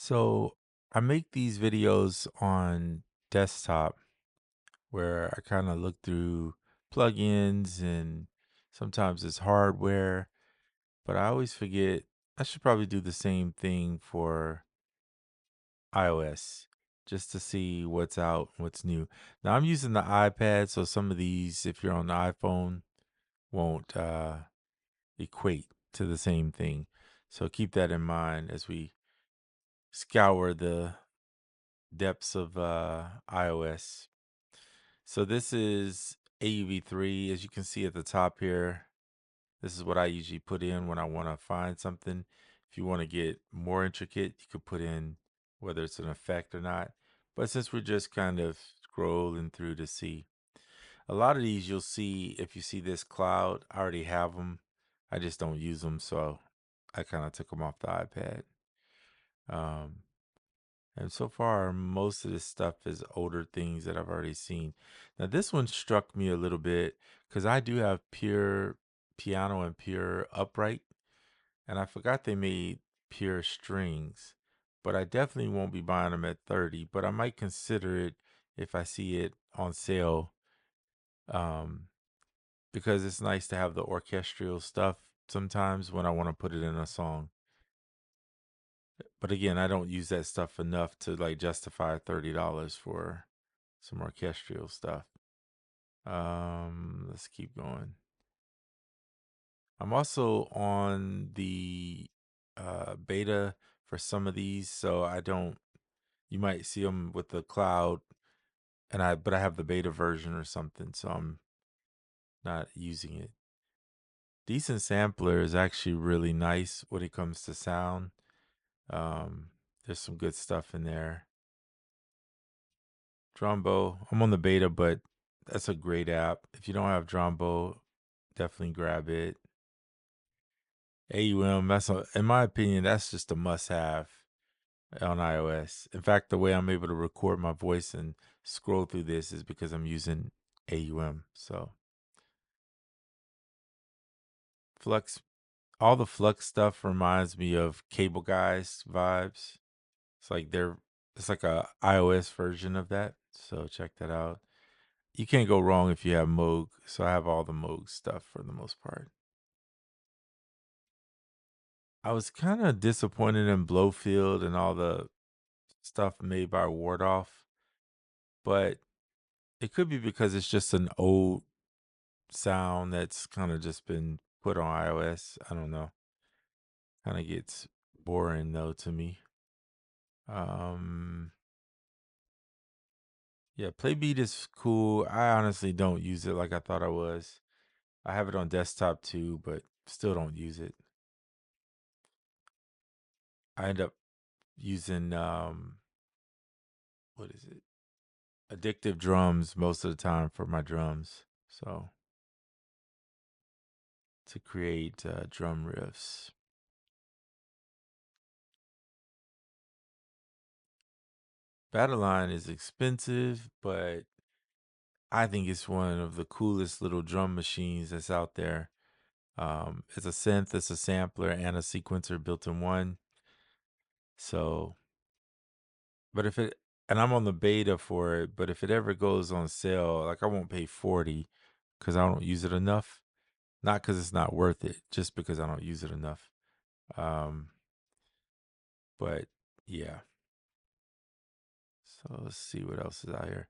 So I make these videos on desktop where I kind of look through plugins and sometimes it's hardware, but I always forget I should probably do the same thing for iOS just to see what's out, what's new. Now I'm using the iPad, so some of these, if you're on the iPhone, won't equate to the same thing. So keep that in mind as we scour the depths of iOS. So this is AUV3. As you can see at the top here, this is what I usually put in when I want to find something. If you want to get more intricate, you could put in whether it's an effect or not. But since we're just kind of scrolling through to see, a lot of these you'll see, if you see this cloud, I already have them. I just don't use them. So I kind of took them off the iPad. Um, And so far, most of this stuff is older things that I've already seen. Now, this one struck me a little bit because I do have pure piano and pure upright, and I forgot they made pure strings, but I definitely won't be buying them at 30, but I might consider it if I see it on sale, um, because it's nice to have the orchestral stuff sometimes when I want to put it in a song. But again, I don't use that stuff enough to like justify $30 for some orchestral stuff. Let's keep going. I'm also on the beta for some of these, so I don't. You might see them with the cloud, but I have the beta version or something, so I'm not using it. Decent Sampler is actually really nice when it comes to sound. Um, there's some good stuff in there. Drumbo, I'm on the beta, but that's a great app. If you don't have Drumbo, definitely grab it. AUM, in my opinion, that's just a must-have on iOS. In fact, the way I'm able to record my voice and scroll through this is because I'm using AUM. So Flux, all the Flux stuff reminds me of Cable Guys vibes. It's like a iOS version of that. So check that out. You can't go wrong if you have Moog. So I have all the Moog stuff for the most part. I was kind of disappointed in Blowfield and all the stuff made by Wardoff, but it could be because it's just an old sound that's kind of just been put on iOS. I don't know. Kind of gets boring though to me. Um, yeah, Playbeat is cool. I honestly don't use it like I thought I was. I have it on desktop too, but still don't use it. I end up using what is it? Addictive drums most of the time for my drums. So to create drum riffs. Battleline is expensive, but I think it's one of the coolest little drum machines that's out there. It's a synth, it's a sampler, and a sequencer built in one. So, but if it, and I'm on the beta for it, but if it ever goes on sale, like I won't pay 40 because I don't use it enough. Not because it's not worth it, just because I don't use it enough. Um, but yeah. So let's see what else is out here.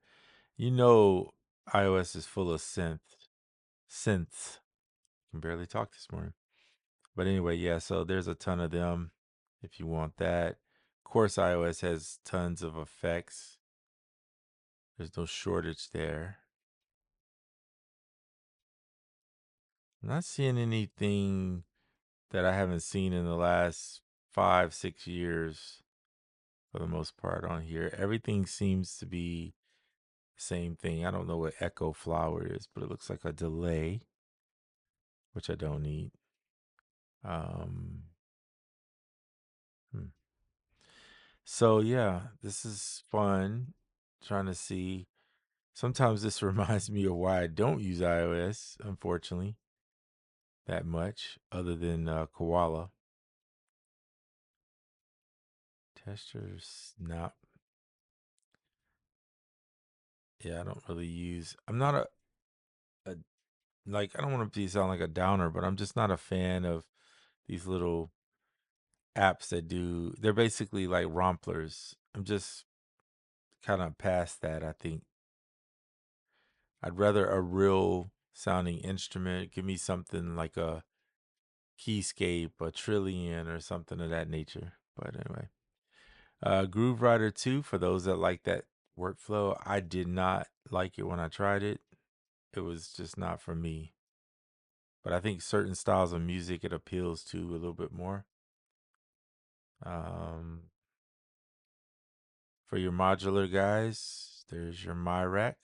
You know, iOS is full of synths. Can barely talk this morning. But anyway, yeah, so there's a ton of them if you want that. Of course, iOS has tons of effects. There's no shortage there. I'm not seeing anything that I haven't seen in the last 5, 6 years for the most part on here. Everything seems to be the same thing. I don't know what Echo Flower is, but it looks like a delay, which I don't need. Um, hmm. So yeah, this is fun. Trying to see. Sometimes this reminds me of why I don't use iOS, unfortunately, that much, other than Koala. Testers, not. Yeah, I don't really use. I'm not a like. I don't want to be sound like a downer, but I'm just not a fan of these little apps that do. They're basically like romplers. I'm just kind of past that. I think I'd rather a real sounding instrument. Give me something like a keyscape, a trillion, or something of that nature. But anyway, Groove Rider 2, for those that like that workflow, I did not like it when I tried it. It was just not for me. But I think certain styles of music it appeals to a little bit more. Um, for your modular guys, there's your MyRack.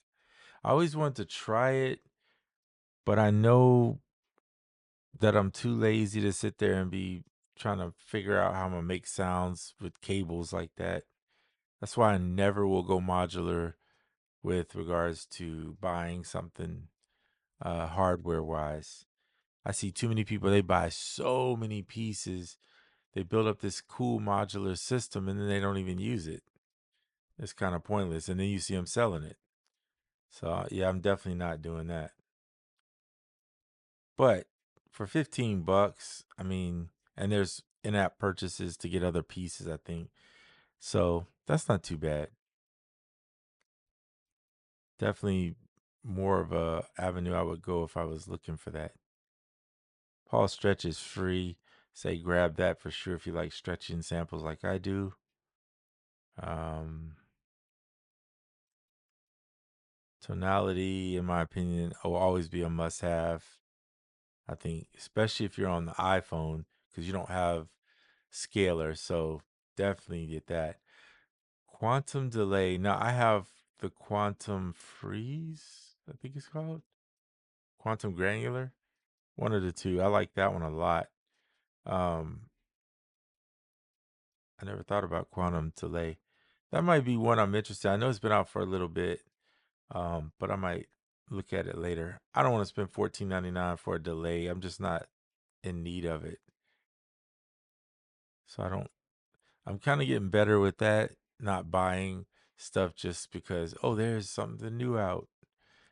I always wanted to try it, but I know that I'm too lazy to sit there and be trying to figure out how I'm gonna make sounds with cables like that. That's why I never will go modular with regards to buying something hardware wise. I see too many people, they buy so many pieces, they build up this cool modular system and then they don't even use it. It's kind of pointless. And then you see them selling it. So, yeah, I'm definitely not doing that. But for 15 bucks, I mean, and there's in-app purchases to get other pieces, I think. So, that's not too bad. Definitely more of a avenue I would go if I was looking for that. Paul Stretch is free. Say grab that for sure if you like stretching samples like I do. Um, Tonality, in my opinion, will always be a must-have. I think, especially if you're on the iPhone, because you don't have scaler. So definitely get that. Quantum delay. Now I have the quantum freeze, I think it's called. Quantum granular. One of the two. I like that one a lot. Um, I never thought about quantum delay. That might be one I'm interested in. I know it's been out for a little bit, but I might look at it later. I don't want to spend $14.99 for a delay. I'm just not in need of it. So I don't I'm kind of getting better with that, not buying stuff just because, oh, there's something new out.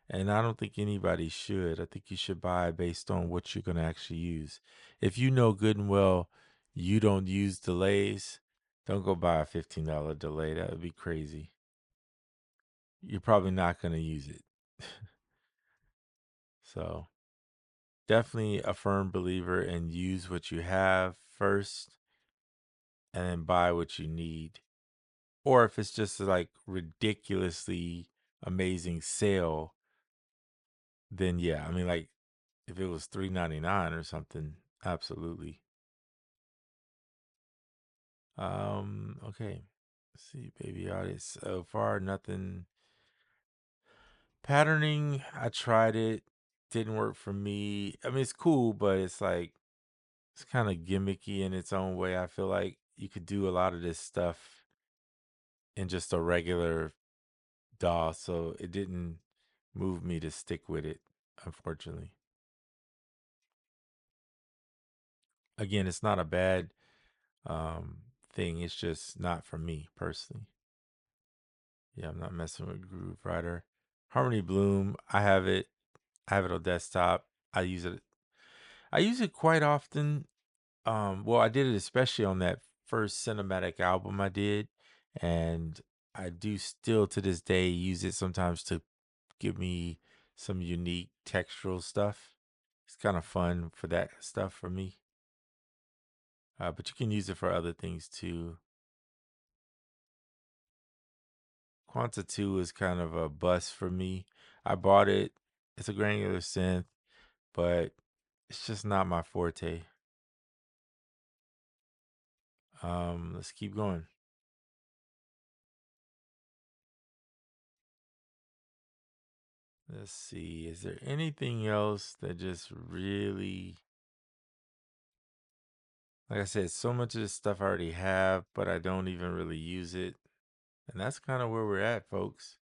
And I don't think anybody should. I think you should buy based on what you're going to actually use. If you know good and well you don't use delays, don't go buy a $15 delay. That would be crazy. You're probably not going to use it. So, definitely a firm believer in use what you have first and then buy what you need. Or if it's just like ridiculously amazing sale, then yeah, I mean like if it was $3.99 or something, absolutely. Okay. Let's see, baby artists. So far, nothing. Patterning, I tried it, didn't work for me. I mean, it's cool, but it's like it's kind of gimmicky in its own way. I feel like you could do a lot of this stuff in just a regular DAW, so it didn't move me to stick with it, unfortunately. Again, it's not a bad thing. It's just not for me personally. Yeah, I'm not messing with Groove Rider. Harmony Bloom, I have it. I have it on desktop. I use it. I use it quite often. Well, I did it especially on that first cinematic album I did, and I do still to this day use it sometimes to give me some unique textural stuff. It's kind of fun for that stuff for me. But you can use it for other things too. Quanta 2 is kind of a bust for me. I bought it. It's a granular synth, but it's just not my forte. Let's keep going. Let's see. Is there anything else that just really, like I said, so much of this stuff I already have, but I don't even really use it. And that's kind of where we're at, folks.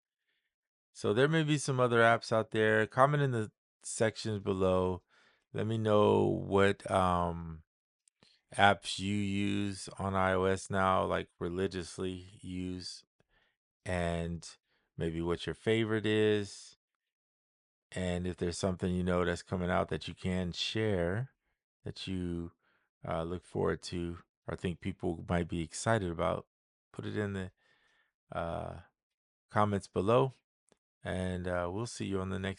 So there may be some other apps out there. Comment in the sections below. Let me know what apps you use on iOS now, like religiously use, and maybe what your favorite is. And if there's something that's coming out that you can share, that you look forward to, or think people might be excited about, put it in the uh, comments below. And we'll see you on the next.